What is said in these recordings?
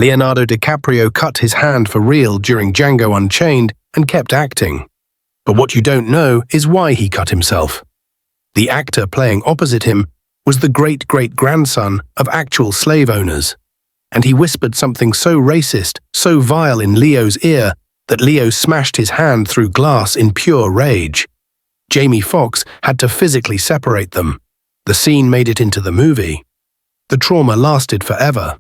Leonardo DiCaprio cut his hand for real during Django Unchained and kept acting. But what you don't know is why he cut himself. The actor playing opposite him was the great-great-grandson of actual slave owners, and he whispered something so racist, so vile in Leo's ear that Leo smashed his hand through glass in pure rage. Jamie Foxx had to physically separate them. The scene made it into the movie. The trauma lasted forever.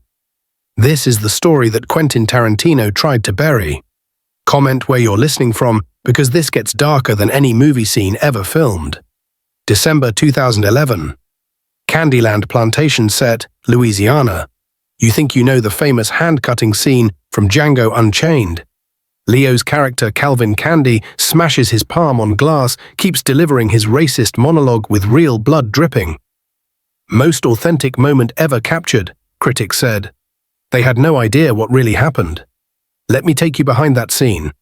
This is the story that Quentin Tarantino tried to bury. Comment where you're listening from, because this gets darker than any movie scene ever filmed. December 2011. Candyland plantation set, Louisiana. You think you know the famous hand-cutting scene from Django Unchained. Leo's character Calvin Candy smashes his palm on glass, keeps delivering his racist monologue with real blood dripping. Most authentic moment ever captured, critics said. They had no idea what really happened. Let me take you behind that scene.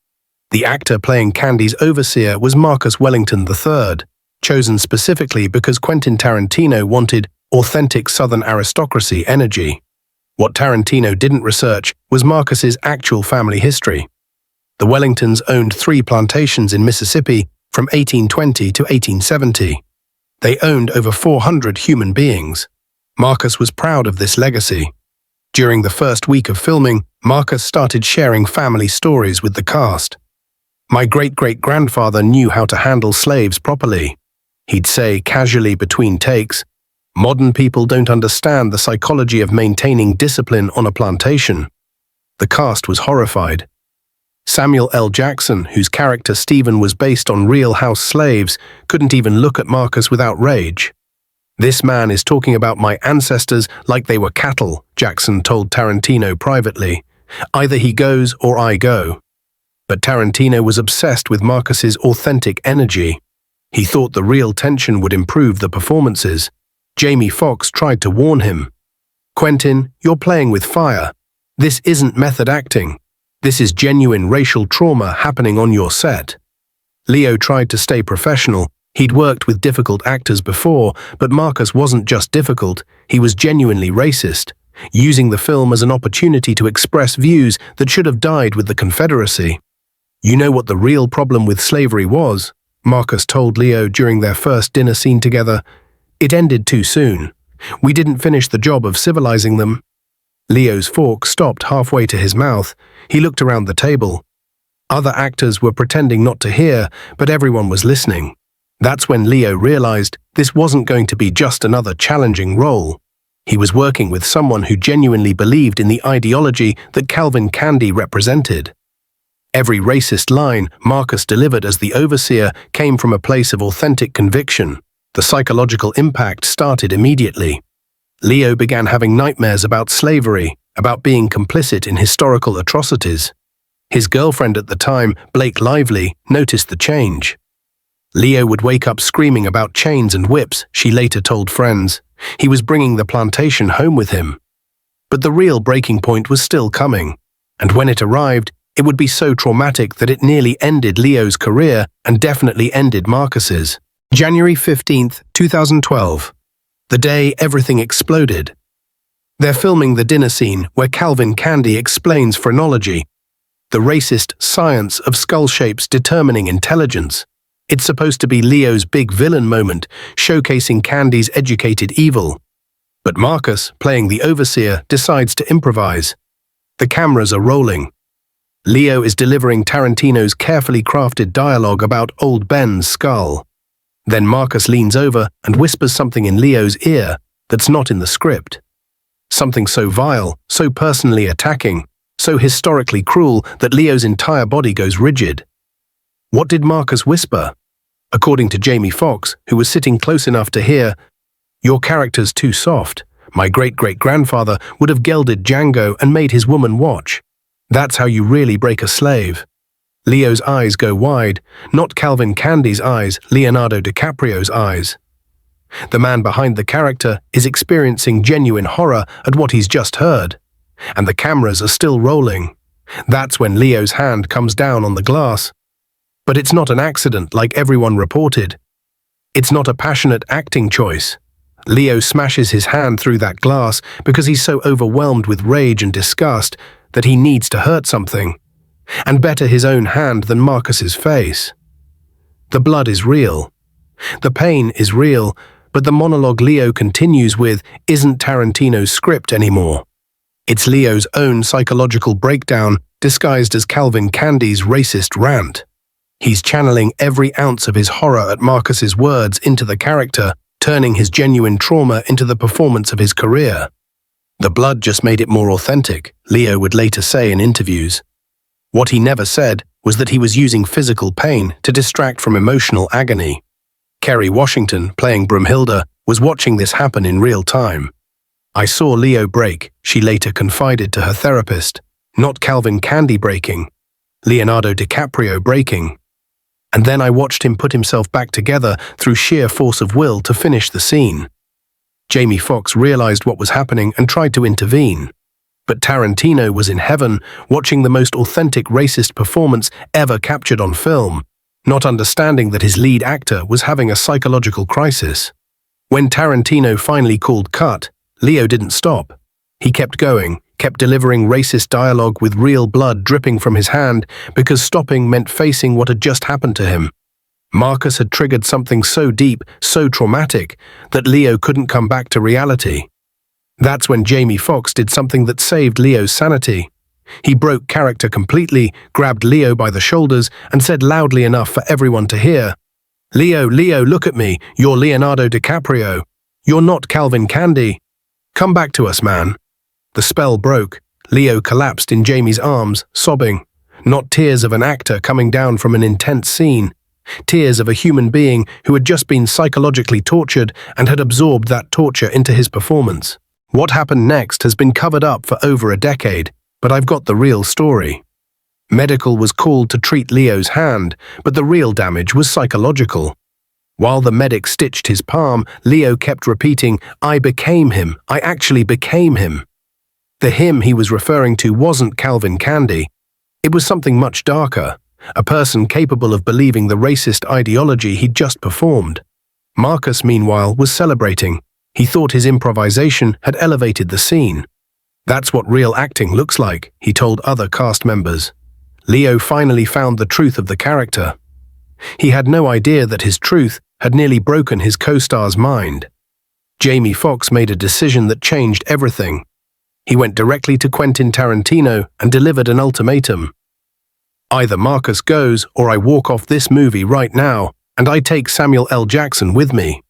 The actor playing Candy's overseer was Marcus Wellington III, chosen specifically because Quentin Tarantino wanted authentic Southern aristocracy energy. What Tarantino didn't research was Marcus's actual family history. The Wellingtons owned 3 plantations in Mississippi from 1820 to 1870. They owned over 400 human beings. Marcus was proud of this legacy. During the first week of filming, Marcus started sharing family stories with the cast. My great-great-grandfather knew how to handle slaves properly. He'd say casually between takes, "Modern people don't understand the psychology of maintaining discipline on a plantation." The cast was horrified. Samuel L. Jackson, whose character Stephen was based on real house slaves, couldn't even look at Marcus without rage. "This man is talking about my ancestors like they were cattle," Jackson told Tarantino privately. "Either he goes or I go." But Tarantino was obsessed with Marcus's authentic energy. He thought the real tension would improve the performances. Jamie Foxx tried to warn him. "Quentin, you're playing with fire. This isn't method acting. This is genuine racial trauma happening on your set." Leo tried to stay professional. He'd worked with difficult actors before, but Marcus wasn't just difficult, he was genuinely racist, using the film as an opportunity to express views that should have died with the Confederacy. "You know what the real problem with slavery was?" Marcus told Leo during their first dinner scene together. "It ended too soon. We didn't finish the job of civilizing them." Leo's fork stopped halfway to his mouth. He looked around the table. Other actors were pretending not to hear, but everyone was listening. That's when Leo realized this wasn't going to be just another challenging role. He was working with someone who genuinely believed in the ideology that Calvin Candy represented. Every racist line Marcus delivered as the overseer came from a place of authentic conviction. The psychological impact started immediately. Leo began having nightmares about slavery, about being complicit in historical atrocities. His girlfriend at the time, Blake Lively, noticed the change. Leo would wake up screaming about chains and whips, she later told friends. He was bringing the plantation home with him. But the real breaking point was still coming, and when it arrived, it would be so traumatic that it nearly ended Leo's career and definitely ended Marcus's. January 15th, 2012. The day everything exploded. They're filming the dinner scene where Calvin Candy explains phrenology, the racist science of skull shapes determining intelligence. It's supposed to be Leo's big villain moment, showcasing Candy's educated evil. But Marcus, playing the overseer, decides to improvise. The cameras are rolling. Leo is delivering Tarantino's carefully crafted dialogue about Old Ben's skull. Then Marcus leans over and whispers something in Leo's ear that's not in the script. Something so vile, so personally attacking, so historically cruel that Leo's entire body goes rigid. What did Marcus whisper? According to Jamie Foxx, who was sitting close enough to hear, "Your character's too soft. My great-great-grandfather would have gelded Django and made his woman watch. That's how you really break a slave." Leo's eyes go wide, not Calvin Candy's eyes, Leonardo DiCaprio's eyes. The man behind the character is experiencing genuine horror at what he's just heard, and the cameras are still rolling. That's when Leo's hand comes down on the glass. But it's not an accident like everyone reported. It's not a passionate acting choice. Leo smashes his hand through that glass because he's so overwhelmed with rage and disgust that he needs to hurt something, and better his own hand than Marcus's face. The blood is real. The pain is real, but the monologue Leo continues with isn't Tarantino's script anymore. It's Leo's own psychological breakdown disguised as Calvin Candy's racist rant. He's channeling every ounce of his horror at Marcus's words into the character, turning his genuine trauma into the performance of his career. The blood just made it more authentic, Leo would later say in interviews. What he never said was that he was using physical pain to distract from emotional agony. Kerry Washington, playing Broomhilda, was watching this happen in real time. "I saw Leo break," she later confided to her therapist. "Not Calvin Candy breaking. Leonardo DiCaprio breaking. And then I watched him put himself back together through sheer force of will to finish the scene." Jamie Foxx realized what was happening and tried to intervene. But Tarantino was in heaven, watching the most authentic racist performance ever captured on film, not understanding that his lead actor was having a psychological crisis. When Tarantino finally called cut, Leo didn't stop. He kept going, kept delivering racist dialogue with real blood dripping from his hand because stopping meant facing what had just happened to him. Marcus had triggered something so deep, so traumatic, that Leo couldn't come back to reality. That's when Jamie Foxx did something that saved Leo's sanity. He broke character completely, grabbed Leo by the shoulders, and said loudly enough for everyone to hear, "Leo, Leo, look at me. You're Leonardo DiCaprio. You're not Calvin Candy. Come back to us, man." The spell broke. Leo collapsed in Jamie's arms, sobbing. Not tears of an actor coming down from an intense scene. Tears of a human being who had just been psychologically tortured and had absorbed that torture into his performance. What happened next has been covered up for over a decade, but I've got the real story. Medical was called to treat Leo's hand, but the real damage was psychological. While the medic stitched his palm, Leo kept repeating, "I became him. I actually became him." The him he was referring to wasn't Calvin Candy. It was something much darker, a person capable of believing the racist ideology he'd just performed. Marcus, meanwhile, was celebrating. He thought his improvisation had elevated the scene. "That's what real acting looks like," he told other cast members. Leo finally found the truth of the character. He had no idea that his truth had nearly broken his co-star's mind. Jamie Foxx made a decision that changed everything. He went directly to Quentin Tarantino and delivered an ultimatum. "Either Marcus goes or I walk off this movie right now, and I take Samuel L. Jackson with me."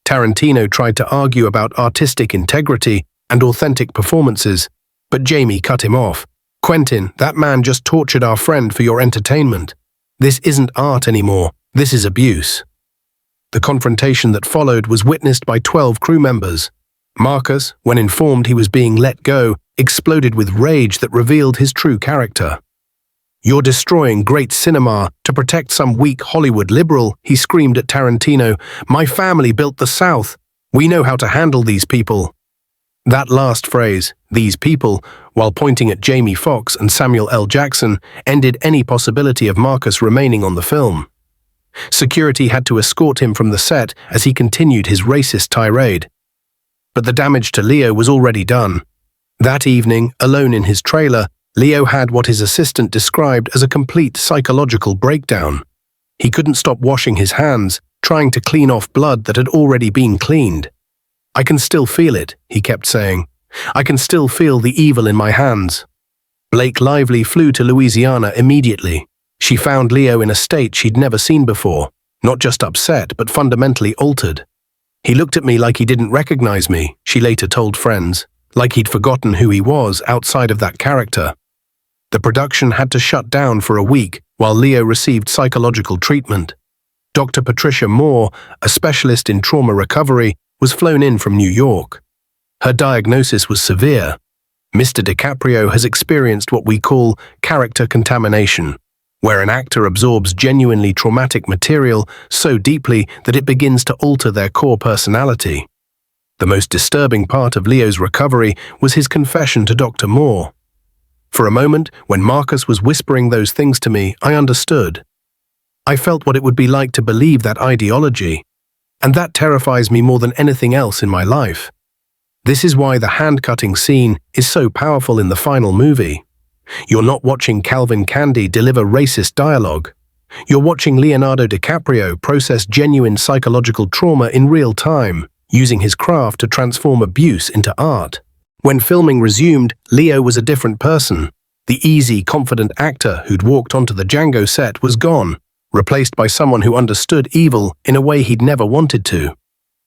Tarantino tried to argue about artistic integrity and authentic performances, but Jamie cut him off. "Quentin, that man just tortured our friend for your entertainment. This isn't art anymore. This is abuse." The confrontation that followed was witnessed by 12 crew members. Marcus, when informed he was being let go, exploded with rage that revealed his true character. "You're destroying great cinema to protect some weak Hollywood liberal," he screamed at Tarantino. "My family built the South. We know how to handle these people." That last phrase, "these people," while pointing at Jamie Foxx and Samuel L. Jackson, ended any possibility of Marcus remaining on the film. Security had to escort him from the set as he continued his racist tirade. But the damage to Leo was already done. That evening, alone in his trailer, Leo had what his assistant described as a complete psychological breakdown. He couldn't stop washing his hands, trying to clean off blood that had already been cleaned. "I can still feel it," he kept saying. "I can still feel the evil in my hands." Blake Lively flew to Louisiana immediately. She found Leo in a state she'd never seen before, not just upset, but fundamentally altered. "He looked at me like he didn't recognize me," she later told friends, like he'd forgotten who he was outside of that character. The production had to shut down for a week while Leo received psychological treatment. Dr. Patricia Moore, a specialist in trauma recovery, was flown in from New York. Her diagnosis was severe. Mr. DiCaprio has experienced what we call character contamination, where an actor absorbs genuinely traumatic material so deeply that it begins to alter their core personality. The most disturbing part of Leo's recovery was his confession to Dr. Moore. For a moment, when Marcus was whispering those things to me, I understood. I felt what it would be like to believe that ideology. and that terrifies me more than anything else in my life. This is why the hand-cutting scene is so powerful in the final movie. You're not watching Calvin Candy deliver racist dialogue. You're watching Leonardo DiCaprio process genuine psychological trauma in real time, using his craft to transform abuse into art. When filming resumed, Leo was a different person. The easy, confident actor who'd walked onto the Django set was gone, replaced by someone who understood evil in a way he'd never wanted to.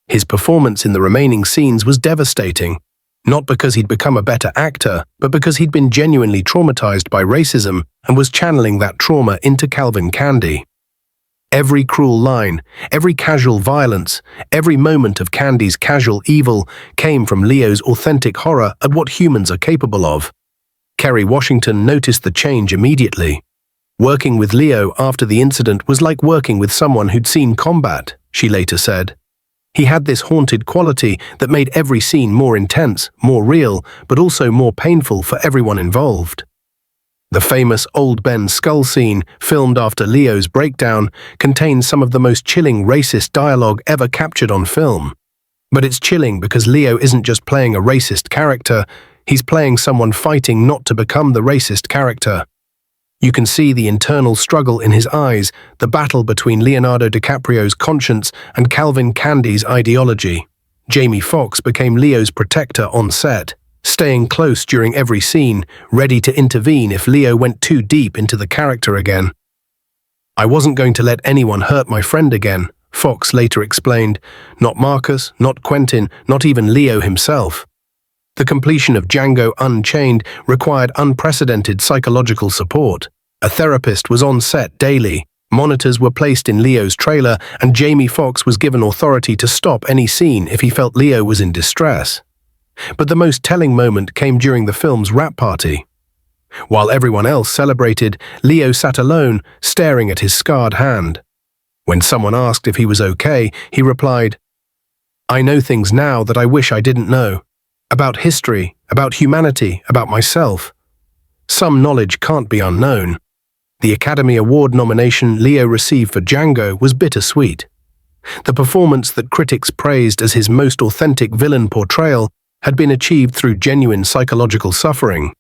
His performance in the remaining scenes was devastating, not because he'd become a better actor, but because he'd been genuinely traumatized by racism and was channeling that trauma into Calvin Candy. Every cruel line, every casual violence, every moment of Candy's casual evil came from Leo's authentic horror at what humans are capable of. Kerry Washington noticed the change immediately. Working with Leo after the incident was like working with someone who'd seen combat, she later said. He had this haunted quality that made every scene more intense, more real, but also more painful for everyone involved. The famous Old Ben skull scene, filmed after Leo's breakdown, contains some of the most chilling racist dialogue ever captured on film. But it's chilling because Leo isn't just playing a racist character, he's playing someone fighting not to become the racist character. You can see the internal struggle in his eyes, the battle between Leonardo DiCaprio's conscience and Calvin Candy's ideology. Jamie Foxx became Leo's protector on set, staying close during every scene, ready to intervene if Leo went too deep into the character again. "I wasn't going to let anyone hurt my friend again," Foxx later explained. "Not Marcus, not Quentin, not even Leo himself." The completion of Django Unchained required unprecedented psychological support. A therapist was on set daily, monitors were placed in Leo's trailer, and Jamie Foxx was given authority to stop any scene if he felt Leo was in distress. But the most telling moment came during the film's wrap party. While everyone else celebrated, Leo sat alone, staring at his scarred hand. When someone asked if he was okay, he replied, "I know things now that I wish I didn't know. About history, about humanity, about myself. Some knowledge can't be unknown." The Academy Award nomination Leo received for Django was bittersweet. The performance that critics praised as his most authentic villain portrayal had been achieved through genuine psychological suffering.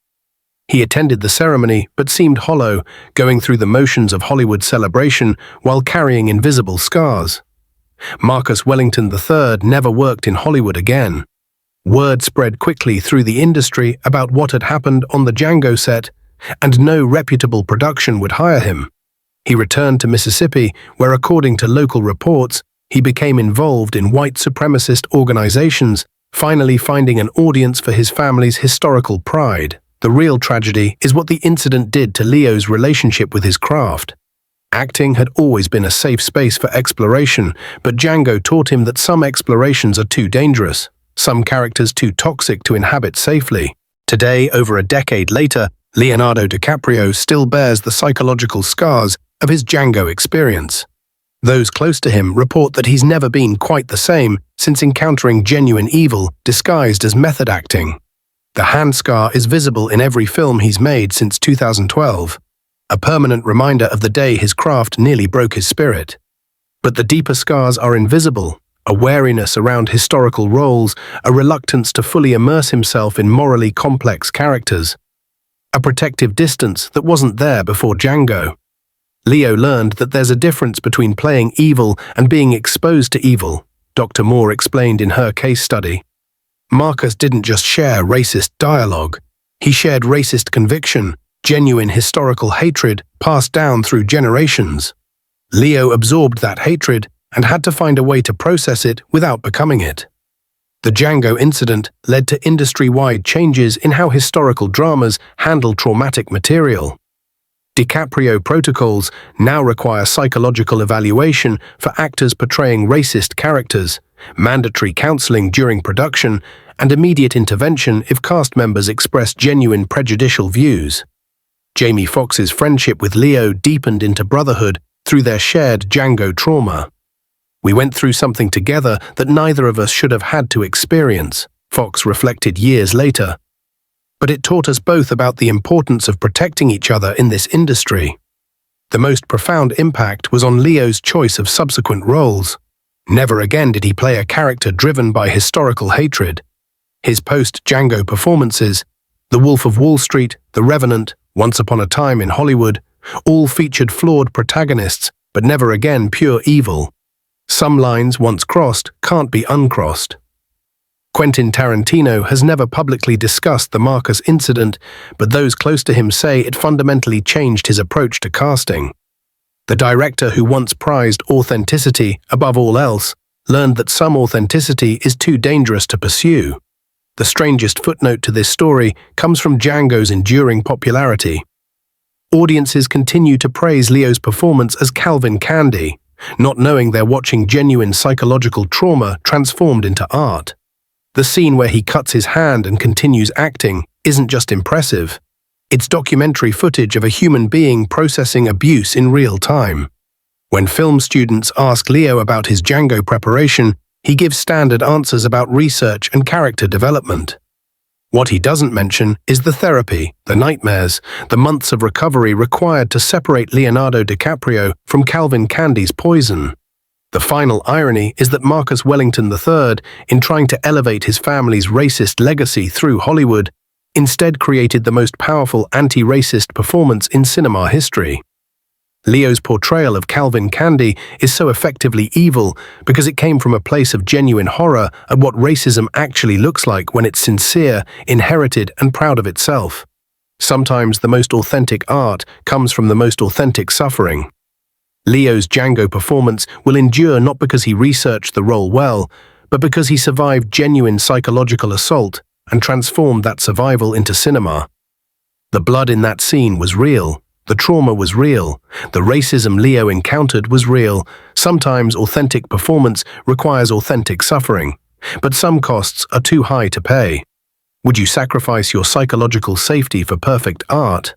He attended the ceremony but seemed hollow, going through the motions of Hollywood celebration while carrying invisible scars. Marcus Wellington III never worked in Hollywood again. Word spread quickly through the industry about what had happened on the Django set, and no reputable production would hire him. He returned to Mississippi, where, according to local reports, he became involved in white supremacist organizations, finally finding an audience for his family's historical pride. The real tragedy is what the incident did to Leo's relationship with his craft. Acting had always been a safe space for exploration, but Django taught him that some explorations are too dangerous, some characters too toxic to inhabit safely. Today, over a decade later, Leonardo DiCaprio still bears the psychological scars of his Django experience. Those close to him report that he's never been quite the same since encountering genuine evil disguised as method acting. The hand scar is visible in every film he's made since 2012, a permanent reminder of the day his craft nearly broke his spirit. But the deeper scars are invisible, a wariness around historical roles, a reluctance to fully immerse himself in morally complex characters, a protective distance that wasn't there before Django. Leo learned that there's a difference between playing evil and being exposed to evil, Dr. Moore explained in her case study. Marcus didn't just share racist dialogue, he shared racist conviction, genuine historical hatred passed down through generations. Leo absorbed that hatred and had to find a way to process it without becoming it. The Django incident led to industry-wide changes in how historical dramas handle traumatic material. DiCaprio protocols now require psychological evaluation for actors portraying racist characters, mandatory counseling during production, and immediate intervention if cast members express genuine prejudicial views. Jamie Foxx's friendship with Leo deepened into brotherhood through their shared Django trauma. "We went through something together that neither of us should have had to experience," Foxx reflected years later. "But it taught us both about the importance of protecting each other in this industry." The most profound impact was on Leo's choice of subsequent roles. Never again did he play a character driven by historical hatred. His post-Django performances, The Wolf of Wall Street, The Revenant, Once Upon a Time in Hollywood, all featured flawed protagonists, but never again pure evil. Some lines once crossed can't be uncrossed. Quentin Tarantino has never publicly discussed the Marcus incident, but those close to him say it fundamentally changed his approach to casting. The director, who once prized authenticity above all else, learned that some authenticity is too dangerous to pursue. The strangest footnote to this story comes from Django's enduring popularity. Audiences continue to praise Leo's performance as Calvin Candy, not knowing they're watching genuine psychological trauma transformed into art. The scene where he cuts his hand and continues acting isn't just impressive. It's documentary footage of a human being processing abuse in real time. When film students ask Leo about his Django preparation, he gives standard answers about research and character development. What he doesn't mention is the therapy, the nightmares, the months of recovery required to separate Leonardo DiCaprio from Calvin Candy's poison. The final irony is that Marcus Wellington III, in trying to elevate his family's racist legacy through Hollywood, instead created the most powerful anti-racist performance in cinema history. Leo's portrayal of Calvin Candy is so effectively evil because it came from a place of genuine horror at what racism actually looks like when it's sincere, inherited, and proud of itself. Sometimes the most authentic art comes from the most authentic suffering. Leo's Django performance will endure not because he researched the role well, but because he survived genuine psychological assault and transformed that survival into cinema. The blood in that scene was real. The trauma was real. The racism Leo encountered was real. Sometimes authentic performance requires authentic suffering, but some costs are too high to pay. Would you sacrifice your psychological safety for perfect art?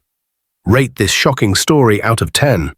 Rate this shocking story out of 10.